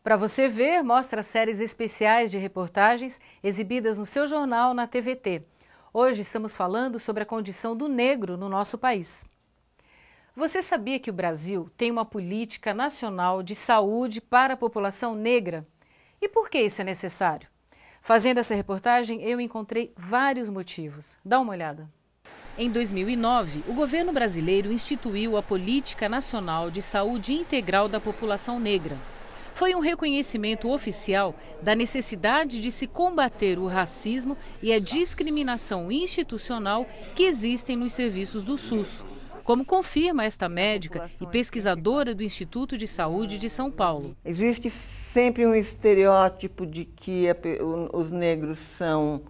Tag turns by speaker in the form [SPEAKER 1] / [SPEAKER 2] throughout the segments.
[SPEAKER 1] Para você ver, mostra séries especiais de reportagens exibidas no seu jornal na TVT. Hoje estamos falando sobre a condição do negro no nosso país. Você sabia que o Brasil tem uma política nacional de saúde para a população negra? E por que isso é necessário? Fazendo essa reportagem, eu encontrei vários motivos. Dá uma olhada. Em 2009, o governo brasileiro instituiu a Política Nacional de Saúde Integral da População Negra. Foi um reconhecimento oficial da necessidade de se combater o racismo e a discriminação institucional que existem nos serviços do SUS, como confirma esta médica e pesquisadora do Instituto de Saúde de São Paulo.
[SPEAKER 2] Existe sempre um estereótipo de que os negros são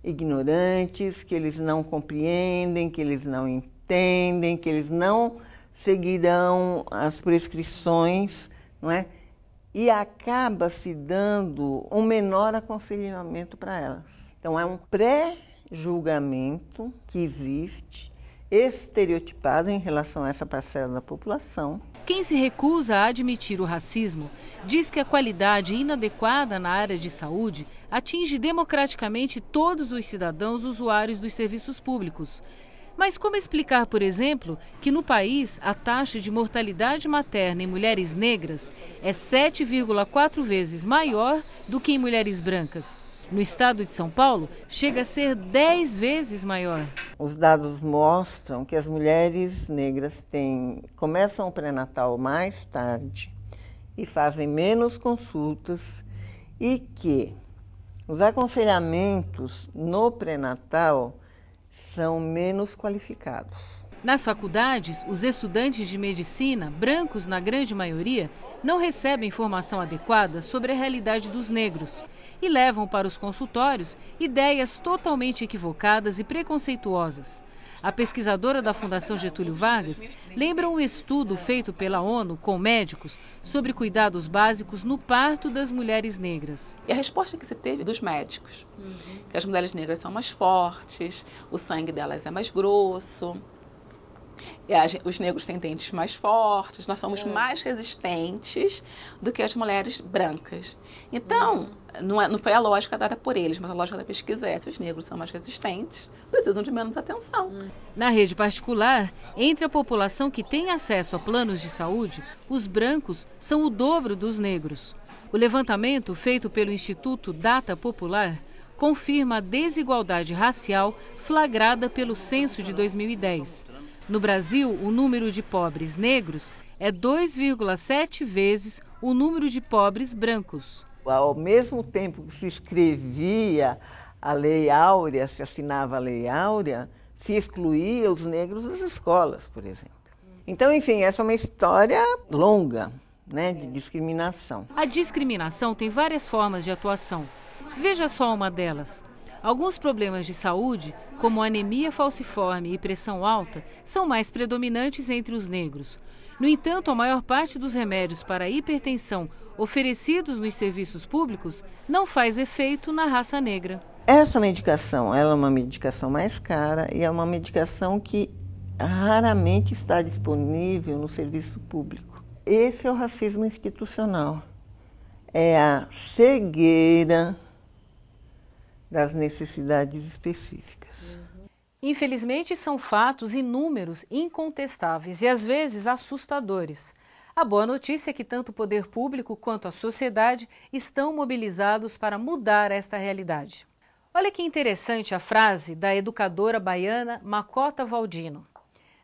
[SPEAKER 2] ignorantes, que eles não compreendem, que eles não entendem, que eles não seguirão as prescrições, não é? E acaba se dando um menor aconselhamento para elas. Então, é um pré-julgamento que existe, estereotipado em relação a essa parcela da população.
[SPEAKER 1] Quem se recusa a admitir o racismo diz que a qualidade inadequada na área de saúde atinge democraticamente todos os cidadãos usuários dos serviços públicos. Mas como explicar, por exemplo, que no país a taxa de mortalidade materna em mulheres negras é 7,4 vezes maior do que em mulheres brancas? No estado de São Paulo, chega a ser 10 vezes maior.
[SPEAKER 2] Os dados mostram que as mulheres negras começam o pré-natal mais tarde e fazem menos consultas e que os aconselhamentos no pré-natal são menos qualificados.
[SPEAKER 1] Nas faculdades, os estudantes de medicina, brancos na grande maioria, não recebem informação adequada sobre a realidade dos negros e levam para os consultórios ideias totalmente equivocadas e preconceituosas. A pesquisadora da Fundação Getúlio Vargas lembra um estudo feito pela ONU com médicos sobre cuidados básicos no parto das mulheres negras.
[SPEAKER 3] E a resposta que se teve dos médicos, que as mulheres negras são mais fortes, o sangue delas é mais grosso, os negros têm dentes mais fortes, nós somos mais resistentes do que as mulheres brancas. Então, não foi a lógica dada por eles, mas a lógica da pesquisa é: se os negros são mais resistentes, precisam de menos atenção.
[SPEAKER 1] Na rede particular, entre a população que tem acesso a planos de saúde, os brancos são o dobro dos negros. O levantamento feito pelo Instituto Data Popular confirma a desigualdade racial flagrada pelo censo de 2010. No Brasil, o número de pobres negros é 2,7 vezes o número de pobres brancos.
[SPEAKER 2] Ao mesmo tempo que se escrevia a Lei Áurea, se assinava a Lei Áurea, se excluía os negros das escolas, por exemplo. Então, enfim, essa é uma história longa, né, de discriminação.
[SPEAKER 1] A discriminação tem várias formas de atuação. Veja só uma delas. Alguns problemas de saúde, como anemia falciforme e pressão alta, são mais predominantes entre os negros. No entanto, a maior parte dos remédios para a hipertensão oferecidos nos serviços públicos não faz efeito na raça negra.
[SPEAKER 2] Essa medicação, ela é uma medicação mais cara e é uma medicação que raramente está disponível no serviço público. Esse é o racismo institucional. É a cegueira das necessidades específicas.
[SPEAKER 1] Infelizmente, são fatos e números incontestáveis e às vezes assustadores. A boa notícia é que tanto o poder público quanto a sociedade estão mobilizados para mudar esta realidade. Olha que interessante a frase da educadora baiana Macota Valdino.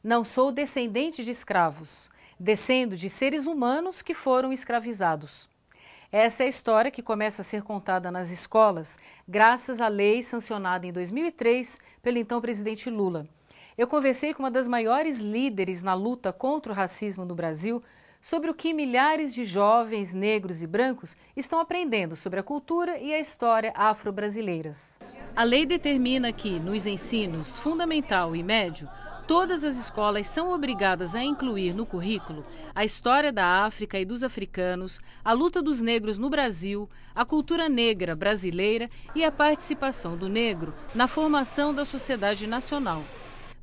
[SPEAKER 1] Não sou descendente de escravos, descendo de seres humanos que foram escravizados. Essa é a história que começa a ser contada nas escolas, graças à lei sancionada em 2003 pelo então presidente Lula. Eu conversei com uma das maiores líderes na luta contra o racismo no Brasil sobre o que milhares de jovens negros e brancos estão aprendendo sobre a cultura e a história afro-brasileiras. A lei determina que, nos ensinos fundamental e médio, todas as escolas são obrigadas a incluir no currículo a história da África e dos africanos, a luta dos negros no Brasil, a cultura negra brasileira e a participação do negro na formação da sociedade nacional.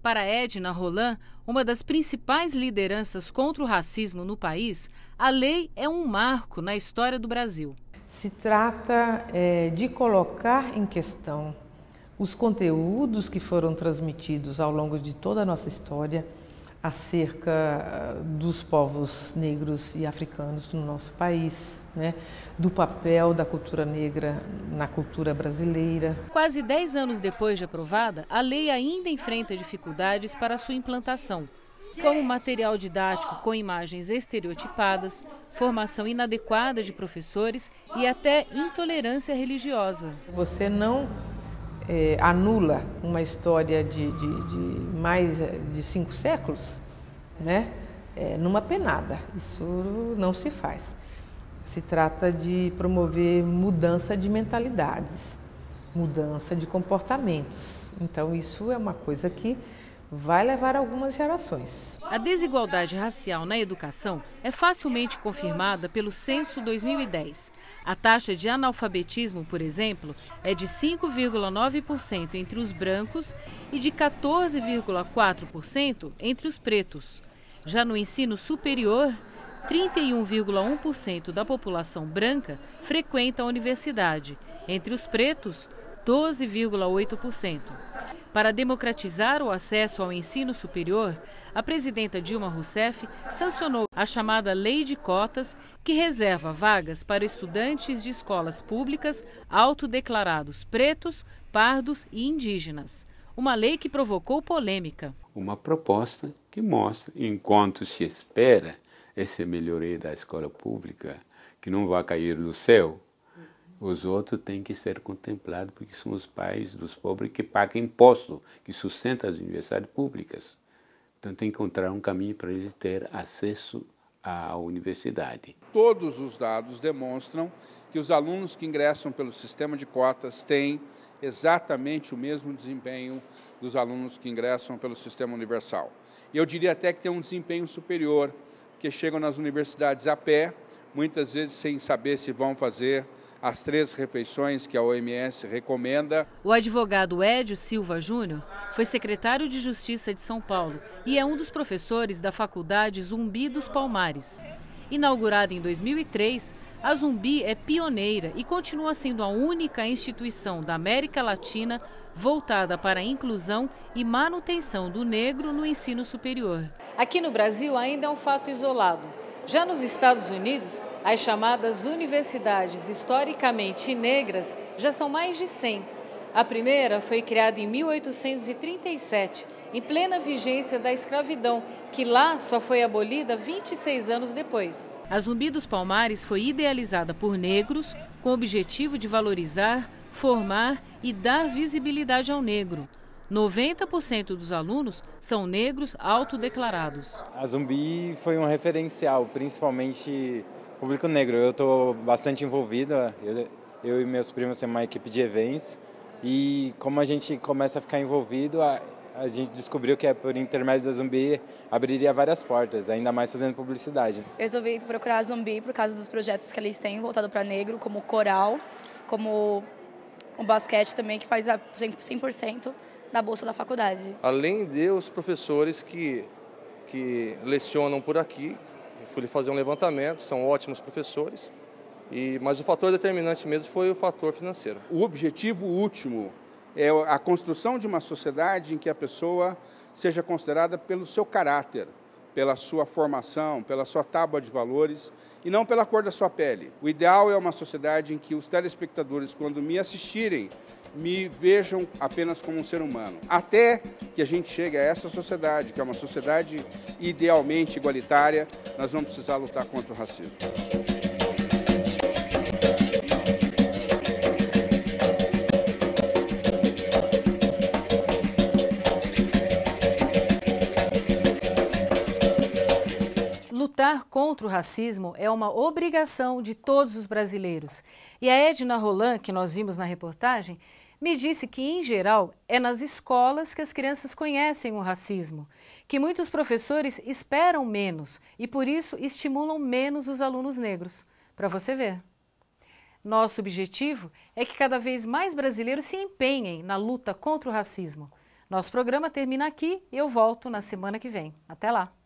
[SPEAKER 1] Para Edna Roland, uma das principais lideranças contra o racismo no país, a lei é um marco na história do Brasil.
[SPEAKER 4] Se trata de colocar em questão os conteúdos que foram transmitidos ao longo de toda a nossa história acerca dos povos negros e africanos no nosso país, né? Do papel da cultura negra na cultura brasileira.
[SPEAKER 1] Quase 10 anos depois de aprovada, a lei ainda enfrenta dificuldades para sua implantação, como material didático com imagens estereotipadas, formação inadequada de professores e até intolerância religiosa.
[SPEAKER 4] Você não anula uma história de mais de 5 séculos, né? Numa penada. Isso não se faz. Se trata de promover mudança de mentalidades, mudança de comportamentos. Então, isso é uma coisa que vai levar algumas gerações.
[SPEAKER 1] A desigualdade racial na educação é facilmente confirmada pelo Censo 2010. A taxa de analfabetismo, por exemplo, é de 5,9% entre os brancos e de 14,4% entre os pretos. Já no ensino superior, 31,1% da população branca frequenta a universidade. Entre os pretos, 12,8%. Para democratizar o acesso ao ensino superior, a presidenta Dilma Rousseff sancionou a chamada Lei de Cotas, que reserva vagas para estudantes de escolas públicas autodeclarados pretos, pardos e indígenas. Uma lei que provocou polêmica.
[SPEAKER 5] Uma proposta que mostra, enquanto se espera essa melhoria da escola pública, que não vai cair do céu, os outros têm que ser contemplados porque são os pais dos pobres que pagam imposto, que sustentam as universidades públicas. Então tem que encontrar um caminho para eles ter acesso à universidade.
[SPEAKER 6] Todos os dados demonstram que os alunos que ingressam pelo sistema de cotas têm exatamente o mesmo desempenho dos alunos que ingressam pelo sistema universal. E eu diria até que tem um desempenho superior, porque chegam nas universidades a pé, muitas vezes sem saber se vão fazer as 3 refeições que a OMS recomenda.
[SPEAKER 1] O advogado Edio Silva Júnior foi secretário de Justiça de São Paulo e é um dos professores da Faculdade Zumbi dos Palmares. Inaugurada em 2003, a Zumbi é pioneira e continua sendo a única instituição da América Latina voltada para a inclusão e manutenção do negro no ensino superior. Aqui no Brasil ainda é um fato isolado. Já nos Estados Unidos, as chamadas universidades historicamente negras já são mais de 100. A primeira foi criada em 1837, em plena vigência da escravidão, que lá só foi abolida 26 anos depois. A Zumbi dos Palmares foi idealizada por negros com o objetivo de valorizar, formar e dar visibilidade ao negro. 90% dos alunos são negros autodeclarados.
[SPEAKER 7] A Zumbi foi um referencial, principalmente público negro. Eu estou bastante envolvido, eu e meus primos temos uma equipe de eventos e como a gente começa a ficar envolvido, a gente descobriu que por intermédio da Zumbi abriria várias portas, ainda mais fazendo publicidade.
[SPEAKER 8] Eu resolvi procurar a Zumbi por causa dos projetos que eles têm voltado para negro, como o coral, como o basquete também, que faz 100% da bolsa da faculdade.
[SPEAKER 9] Além de os professores que lecionam por aqui, eu fui fazer um levantamento, são ótimos professores, mas o fator determinante mesmo foi o fator financeiro.
[SPEAKER 6] O objetivo último é a construção de uma sociedade em que a pessoa seja considerada pelo seu caráter, pela sua formação, pela sua tábua de valores e não pela cor da sua pele. O ideal é uma sociedade em que os telespectadores, quando me assistirem, me vejam apenas como um ser humano. Até que a gente chegue a essa sociedade, que é uma sociedade idealmente igualitária, nós vamos precisar lutar contra o racismo.
[SPEAKER 1] Lutar contra o racismo é uma obrigação de todos os brasileiros. E a Edna Roland, que nós vimos na reportagem, me disse que, em geral, é nas escolas que as crianças conhecem o racismo, que muitos professores esperam menos e, por isso, estimulam menos os alunos negros. Para você ver. Nosso objetivo é que cada vez mais brasileiros se empenhem na luta contra o racismo. Nosso programa termina aqui e eu volto na semana que vem. Até lá!